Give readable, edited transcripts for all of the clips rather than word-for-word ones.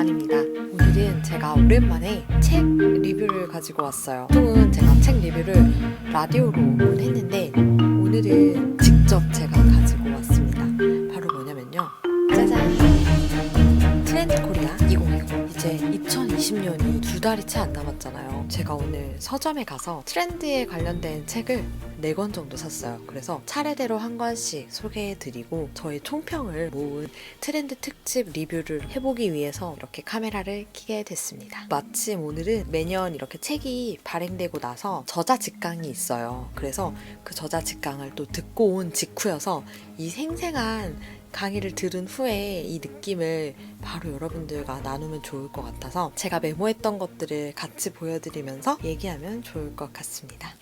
나은입니다. 오늘은 제가 오랜만에 책 리뷰를 가지고 왔어요. 보통은 제가 책 리뷰를 라디오로 했는데 오늘은 직접 제가 가지고 왔습니다. 바로 뭐냐면요. 짜잔! 트렌드 코리아 2020. 이제 2020년이 2달이 채 안 남았잖아요. 제가 오늘 서점에 가서 트렌드에 관련된 책을 4권 정도 샀어요. 그래서 차례대로 한 권씩 소개해드리고 저의 총평을 모은 트렌드 특집 리뷰를 해보기 위해서 이렇게 카메라를 켜게 됐습니다. 마침 오늘은 매년 이렇게 책이 발행되고 나서 저자 직강이 있어요. 그래서 그 저자 직강을 또 듣고 온 직후여서 이 생생한 강의를 들은 후에 이 느낌을 바로 여러분들과 나누면 좋을 것 같아서 제가 메모했던 것들을 같이 보여드리면서 얘기하면 좋을 것 같습니다.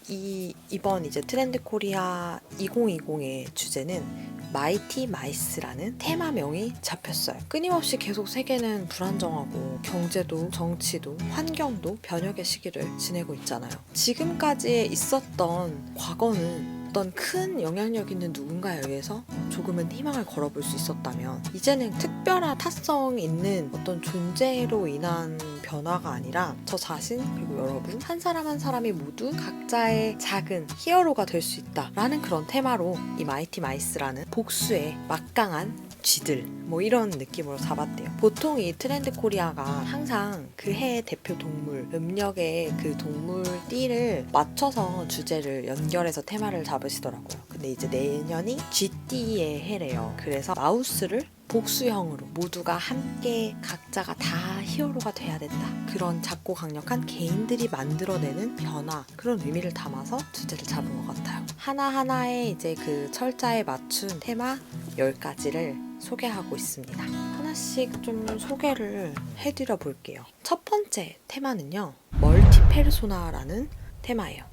이번 이제 트렌드 코리아 2020의 주제는 마이티 마이스라는 테마명이 잡혔어요. 끊임없이 계속 세계는 불안정하고 경제도 정치도 환경도 변혁의 시기를 지내고 있잖아요. 지금까지 있었던 과거는 어떤 큰 영향력 있는 누군가에 의해서 조금은 희망을 걸어볼 수 있었다면 이제는 특별한 타성 있는 어떤 존재로 인한 변화가 아니라 저 자신 그리고 여러분 한 사람 한 사람이 모두 각자의 작은 히어로가 될 수 있다라는 그런 테마로 이 마이티 마이스라는 복수의 막강한 쥐들 뭐 이런 느낌으로 잡았대요. 보통 이 트렌드 코리아가 항상 그 해의 대표 동물 음력의 그 동물 띠를 맞춰서 주제를 연결해서 테마를 잡으시더라고요. 근데 이제 내년이 쥐띠의 해래요. 그래서 마우스를 복수형으로 모두가 함께 각자가 다 히어로가 돼야 된다. 그런 작고 강력한 개인들이 만들어내는 변화 그런 의미를 담아서 주제를 잡은 것 같아요. 하나하나의 이제 그 철자에 맞춘 테마 10가지를 소개하고 있습니다. 하나씩 좀 소개를 해드려 볼게요. 첫 번째 테마는요. 멀티 페르소나라는 테마예요.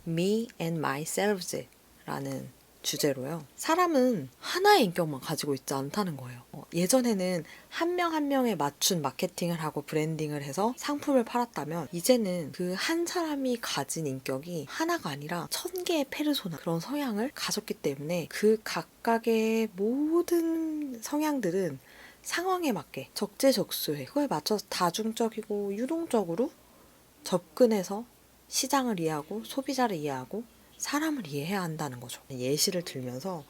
Me and myselves 라는 주제로요. 사람은 하나의 인격만 가지고 있지 않다는 거예요. 예전에는 한 명 한 명에 맞춘 마케팅을 하고 브랜딩을 해서 상품을 팔았다면 이제는 그 한 사람이 가진 인격이 하나가 아니라 1000개의 페르소나 그런 성향을 가졌기 때문에 그 각각의 모든 성향들은 상황에 맞게 적재적소에 그거에 맞춰서 다중적이고 유동적으로 접근해서 시장을 이해하고 소비자를 이해하고 사람을 이해해야 한다는 거죠. 예시를 들면서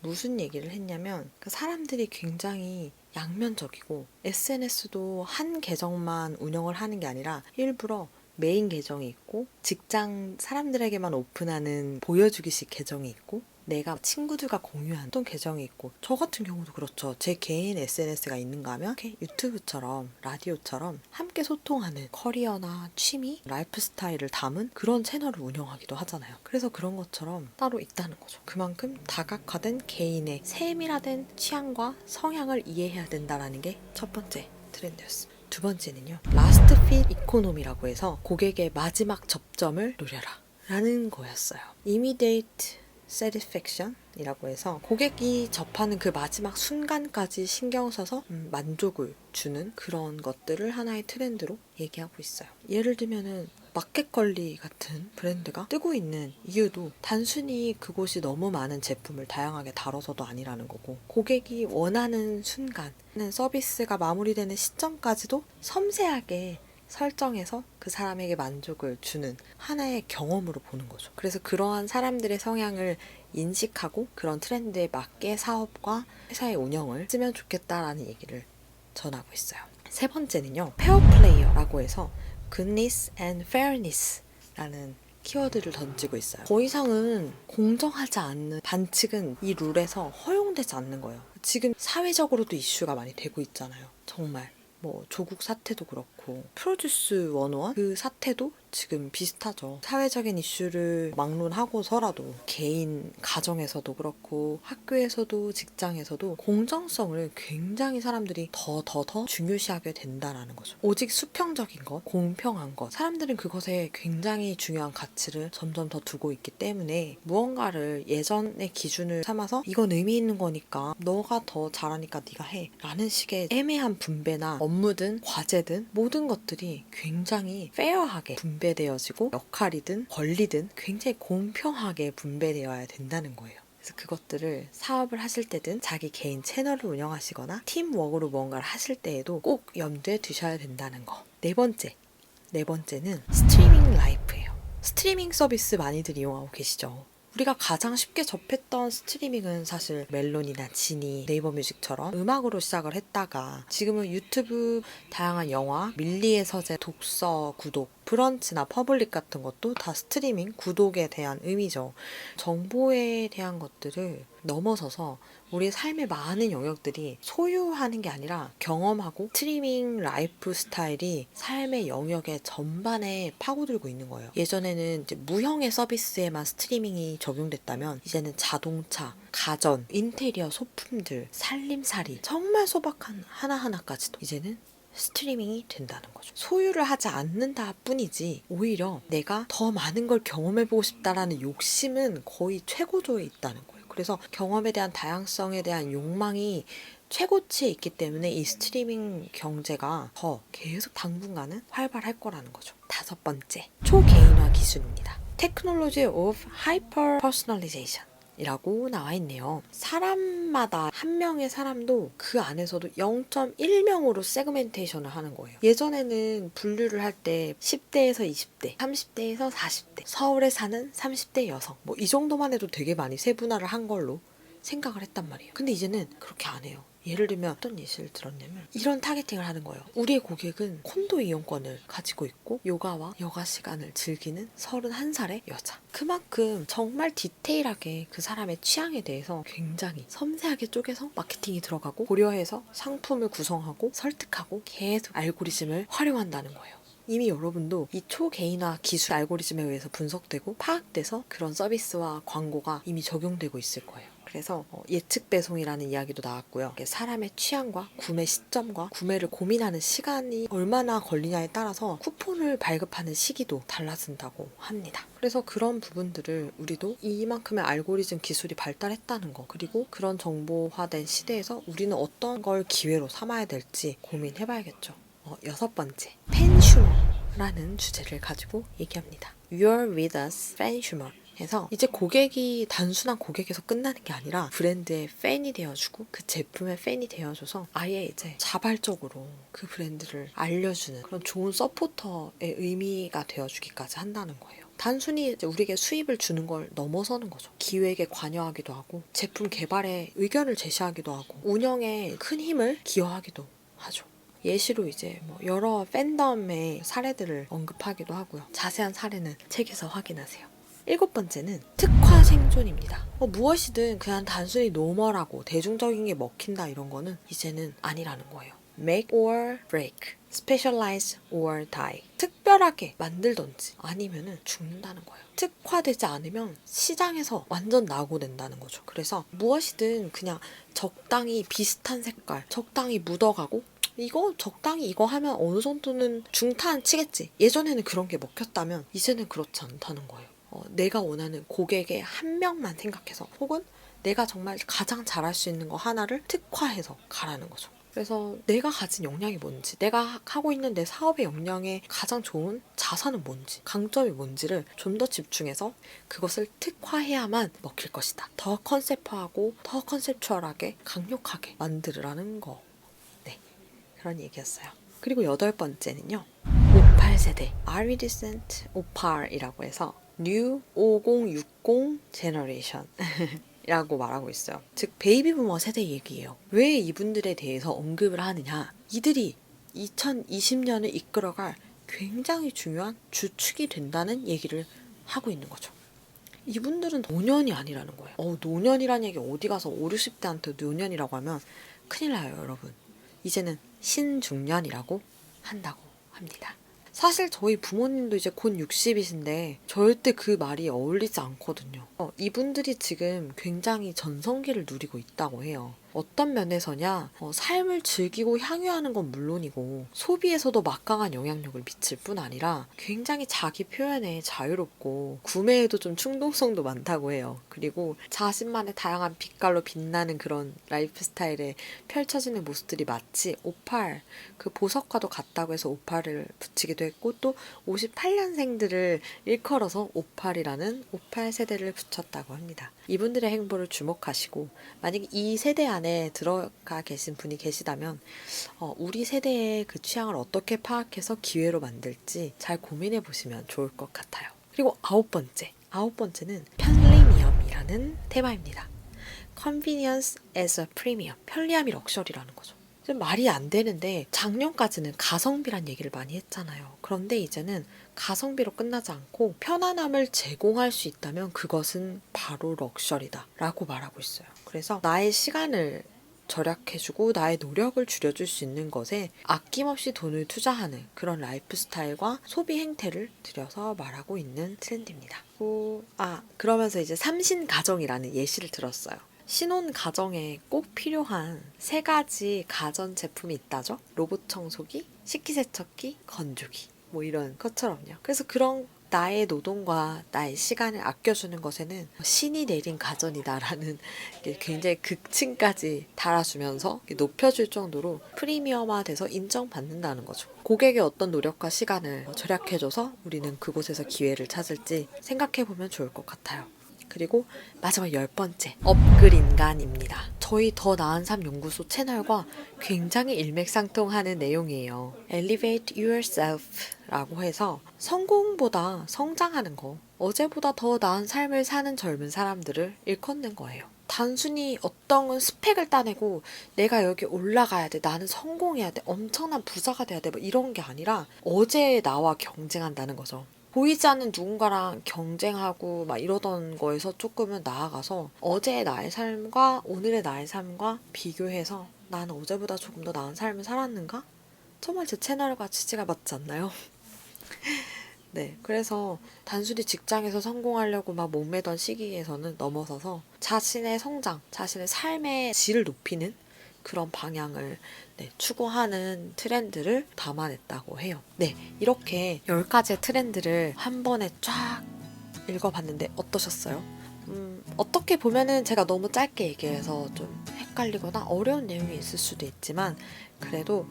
무슨 얘기를 했냐면 그 사람들이 굉장히 양면적이고 SNS도 한 계정만 운영을 하는 게 아니라 일부러 메인 계정이 있고 직장 사람들에게만 오픈하는 보여주기식 계정이 있고 내가 친구들과 공유한 어떤 계정이 있고 저 같은 경우도 그렇죠. 제 개인 SNS가 있는가 하면 이렇게 유튜브처럼 라디오처럼 함께 소통하는 커리어나 취미, 라이프 스타일을 담은 그런 채널을 운영하기도 하잖아요. 그래서 그런 것처럼 따로 있다는 거죠. 그만큼 다각화된 개인의 세밀화된 취향과 성향을 이해해야 된다는 게 첫 번째 트렌드였습니다. 두 번째는요. 라스트 핏 이코노미라고 해서 고객의 마지막 접점을 노려라 라는 거였어요. Immediate satisfaction 이라고 해서 고객이 접하는 그 마지막 순간까지 신경 써서 만족을 주는 그런 것들을 하나의 트렌드로 얘기하고 있어요. 예를 들면은 마켓컬리 같은 브랜드가 뜨고 있는 이유도 단순히 그곳이 너무 많은 제품을 다양하게 다뤄서도 아니라는 거고 고객이 원하는 순간 서비스가 마무리되는 시점까지도 섬세하게 설정해서 그 사람에게 만족을 주는 하나의 경험으로 보는 거죠. 그래서 그러한 사람들의 성향을 인식하고 그런 트렌드에 맞게 사업과 회사의 운영을 쓰면 좋겠다라는 얘기를 전하고 있어요. 세 번째는요. 페어플레이어라고 해서 goodness and fairness 라는 키워드를 던지고 있어요. 더 이상은 공정하지 않는 반칙은 이 룰에서 허용되지 않는 거예요. 지금 사회적으로도 이슈가 많이 되고 있잖아요. 정말. 뭐 조국 사태도 그렇고 프로듀스 101 그 사태도 지금 비슷하죠. 사회적인 이슈를 막론하고서라도 개인 가정에서도 그렇고 학교에서도 직장에서도 공정성을 굉장히 사람들이 더 중요시하게 된다라는 거죠. 오직 수평적인 것, 공평한 것 사람들은 그것에 굉장히 중요한 가치를 점점 더 두고 있기 때문에 무언가를 예전의 기준을 삼아서 이건 의미 있는 거니까 너가 더 잘하니까 네가 해 라는 식의 애매한 분배나 업무든 과제든 모든 것들이 굉장히 페어하게 분배되어지고 역할이든 권리든 굉장히 공평하게 분배되어야 된다는 거예요. 그래서 그것들을 사업을 하실 때든 자기 개인 채널을 운영하시거나 팀워크로 뭔가를 하실 때에도 꼭 염두에 두셔야 된다는 거. 네 번째는 스트리밍 라이프예요. 스트리밍 서비스 많이들 이용하고 계시죠? 우리가 가장 쉽게 접했던 스트리밍은 사실 멜론이나 지니, 네이버 뮤직처럼 음악으로 시작을 했다가 지금은 유튜브, 다양한 영화, 밀리의 서재, 독서, 구독, 브런치나 퍼블릭 같은 것도 다 스트리밍, 구독에 대한 의미죠. 정보에 대한 것들을 넘어서서 우리 삶의 많은 영역들이 소유하는 게 아니라 경험하고 스트리밍 라이프 스타일이 삶의 영역의 전반에 파고들고 있는 거예요. 예전에는 이제 무형의 서비스에만 스트리밍이 적용됐다면 이제는 자동차, 가전, 인테리어 소품들, 살림살이 정말 소박한 하나하나까지도 이제는 스트리밍이 된다는 거죠. 소유를 하지 않는다 뿐이지 오히려 내가 더 많은 걸 경험해보고 싶다라는 욕심은 거의 최고조에 있다는 거예요. 그래서 경험에 대한 다양성에 대한 욕망이 최고치에 있기 때문에 이 스트리밍 경제가 더 계속 당분간은 활발할 거라는 거죠. 5번째, 초개인화 기술입니다. Technology of Hyper Personalization 이라고 나와 있네요. 사람마다 한 명의 사람도 그 안에서도 0.1명으로 세그멘테이션을 하는 거예요. 예전에는 분류를 할 때 10대에서 20대, 30대에서 40대, 서울에 사는 30대 여성 뭐 이 정도만 해도 되게 많이 세분화를 한 걸로 생각을 했단 말이에요. 근데 이제는 그렇게 안 해요. 예를 들면 어떤 예시를 들었냐면 이런 타겟팅을 하는 거예요. 우리의 고객은 콘도 이용권을 가지고 있고 요가와 여가 시간을 즐기는 31살의 여자. 그만큼 정말 디테일하게 그 사람의 취향에 대해서 굉장히 섬세하게 쪼개서 마케팅이 들어가고 고려해서 상품을 구성하고 설득하고 계속 알고리즘을 활용한다는 거예요. 이미 여러분도 이 초개인화 기술 알고리즘에 의해서 분석되고 파악돼서 그런 서비스와 광고가 이미 적용되고 있을 거예요. 그래서 예측 배송이라는 이야기도 나왔고요. 사람의 취향과 구매 시점과 구매를 고민하는 시간이 얼마나 걸리냐에 따라서 쿠폰을 발급하는 시기도 달라진다고 합니다. 그래서 그런 부분들을 우리도 이만큼의 알고리즘 기술이 발달했다는 거, 그리고 그런 정보화된 시대에서 우리는 어떤 걸 기회로 삼아야 될지 고민해봐야겠죠. 6번째, 팬슈머라는 주제를 가지고 얘기합니다. You're with us, 팬슈머. 해서 이제 고객이 단순한 고객에서 끝나는 게 아니라 브랜드의 팬이 되어주고 그 제품의 팬이 되어줘서 아예 이제 자발적으로 그 브랜드를 알려주는 그런 좋은 서포터의 의미가 되어주기까지 한다는 거예요. 단순히 이제 우리에게 수입을 주는 걸 넘어서는 거죠. 기획에 관여하기도 하고 제품 개발에 의견을 제시하기도 하고 운영에 큰 힘을 기여하기도 하죠. 예시로 이제 뭐 여러 팬덤의 사례들을 언급하기도 하고요. 자세한 사례는 책에서 확인하세요. 7번째는 특화 생존입니다. 무엇이든 그냥 단순히 노멀하고 대중적인 게 먹힌다 이런 거는 이제는 아니라는 거예요. Make or break, specialize or die. 특별하게 만들던지 아니면은 죽는다는 거예요. 특화되지 않으면 시장에서 완전 낙오된다는 거죠. 그래서 무엇이든 그냥 적당히 비슷한 색깔, 적당히 묻어가고 이거 적당히 이거 하면 어느 정도는 중탄 치겠지. 예전에는 그런 게 먹혔다면 이제는 그렇지 않다는 거예요. 내가 원하는 고객의 한 명만 생각해서 혹은 내가 정말 가장 잘할 수 있는 거 하나를 특화해서 가라는 거죠. 그래서 내가 가진 역량이 뭔지, 내가 하고 있는 내 사업의 역량에 가장 좋은 자산은 뭔지, 강점이 뭔지를 좀 더 집중해서 그것을 특화해야만 먹힐 것이다. 더 컨셉화하고 더 컨셉추얼하게 강력하게 만들으라는 거. 네, 그런 얘기였어요. 그리고 8번째는요. 58세대 Adolescent OPAR이라고 해서 New 5060 Generation 이라고 말하고 있어요. 즉 베이비 부머 세대 얘기예요. 왜 이분들에 대해서 언급을 하느냐. 이들이 2020년을 이끌어갈 굉장히 중요한 주축이 된다는 얘기를 하고 있는 거죠. 이분들은 노년이 아니라는 거예요. 노년이라는 얘기 어디 가서 5, 60대한테 노년이라고 하면 큰일 나요, 여러분. 이제는 신중년이라고 한다고 합니다. 사실 저희 부모님도 이제 곧 60이신데 절대 그 말이 어울리지 않거든요. 이분들이 지금 굉장히 전성기를 누리고 있다고 해요. 어떤 면에서냐, 삶을 즐기고 향유하는 건 물론이고 소비에서도 막강한 영향력을 미칠 뿐 아니라 굉장히 자기 표현에 자유롭고 구매에도 좀 충동성도 많다고 해요. 그리고 자신만의 다양한 빛깔로 빛나는 그런 라이프 스타일에 펼쳐지는 모습들이 마치 58, 그 보석과도 같다고 해서 58을 붙이기도 했고, 또 58년생들을 일컬어서 58이라는 58 세대를 붙였다고 합니다. 이분들의 행보를 주목하시고 만약에 이 세대 안에 들어가 계신 분이 계시다면 우리 세대의 그 취향을 어떻게 파악해서 기회로 만들지 잘 고민해 보시면 좋을 것 같아요. 그리고 아홉 번째는 편리미엄이라는 테마입니다. Convenience as a premium, 편리함이 럭셔리라는 거죠. 좀 말이 안 되는데 작년까지는 가성비란 얘기를 많이 했잖아요. 그런데 이제는 가성비로 끝나지 않고 편안함을 제공할 수 있다면 그것은 바로 럭셔리다 라고 말하고 있어요. 그래서 나의 시간을 절약해주고 나의 노력을 줄여줄 수 있는 것에 아낌없이 돈을 투자하는 그런 라이프 스타일과 소비 행태를 들여서 말하고 있는 트렌드입니다. 그러면서 이제 삼신가정이라는 예시를 들었어요. 신혼 가정에 꼭 필요한 3가지 가전 제품이 있다죠. 로봇 청소기, 식기세척기, 건조기, 뭐 이런 것처럼요. 그래서 그런 나의 노동과 나의 시간을 아껴주는 것에는 신이 내린 가전이다라는 굉장히 극칭까지 달아주면서 높여줄 정도로 프리미엄화돼서 인정받는다는 거죠. 고객의 어떤 노력과 시간을 절약해줘서 우리는 그곳에서 기회를 찾을지 생각해보면 좋을 것 같아요. 그리고 마지막 10번째, 업글인간입니다. 저희 더 나은 삶 연구소 채널과 굉장히 일맥상통하는 내용이에요. Elevate yourself 라고 해서 성공보다 성장하는 거, 어제보다 더 나은 삶을 사는 젊은 사람들을 일컫는 거예요. 단순히 어떤 스펙을 따내고 내가 여기 올라가야 돼, 나는 성공해야 돼, 엄청난 부자가 돼야 돼, 뭐 이런 게 아니라 어제의 나와 경쟁한다는 거죠. 보이지 않는 누군가랑 경쟁하고 막 이러던 거에서 조금은 나아가서 어제의 나의 삶과 오늘의 나의 삶과 비교해서 나는 어제보다 조금 더 나은 삶을 살았는가? 정말 제 채널과 취지가 맞지 않나요? 네, 그래서 단순히 직장에서 성공하려고 막 목매던 시기에서는 넘어서서 자신의 성장, 자신의 삶의 질을 높이는 그런 방향을 추구하는 트렌드를 담아냈다고 해요. 네, 이렇게 10가지의 트렌드를 한 번에 쫙 읽어봤는데 어떠셨어요? 어떻게 보면은 제가 너무 짧게 얘기해서 좀 헷갈리거나 어려운 내용이 있을 수도 있지만 그래도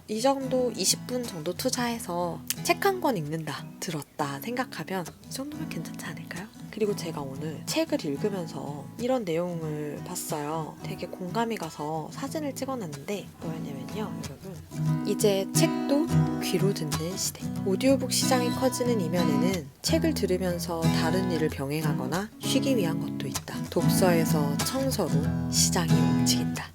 이 정도 20분 정도 투자해서 책 한 권 읽는다, 들었다 생각하면 이 정도면 괜찮지 않을까요? 그리고 제가 오늘 책을 읽으면서 이런 내용을 봤어요. 되게 공감이 가서 사진을 찍어놨는데 뭐였냐면요, 여러분. 이제 책도 귀로 듣는 시대. 오디오북 시장이 커지는 이면에는 책을 들으면서 다른 일을 병행하거나 쉬기 위한 것도 있다. 독서에서 청소로 시장이 움직인다.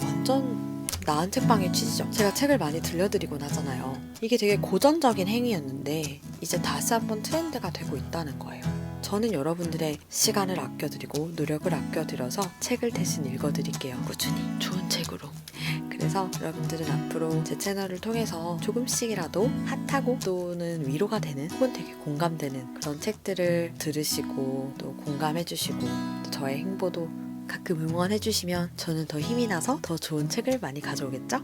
완전 나은 책방의 취지죠. 제가 책을 많이 들려드리곤 하잖아요. 이게 되게 고전적인 행위였는데 이제 다시 한번 트렌드가 되고 있다는 거예요. 저는 여러분들의 시간을 아껴드리고 노력을 아껴드려서 책을 대신 읽어드릴게요. 꾸준히 좋은 책으로. 그래서 여러분들은 앞으로 제 채널을 통해서 조금씩이라도 핫하고 또는 위로가 되는 혹은 되게 공감되는 그런 책들을 들으시고 또 공감해주시고 또 저의 행보도 가끔 응원해주시면 저는 더 힘이 나서 더 좋은 책을 많이 가져오겠죠?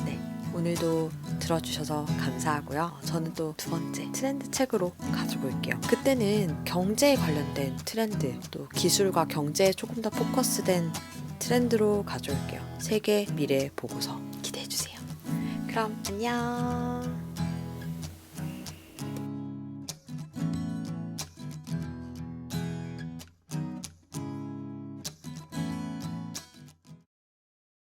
네, 오늘도 들어주셔서 감사하고요. 저는 또 2번째 트렌드 책으로 가지고 올게요. 그때는 경제에 관련된 트렌드, 또 기술과 경제에 조금 더 포커스된 트렌드로 가져올게요. 세계 미래 보고서 기대해주세요. 그럼 안녕.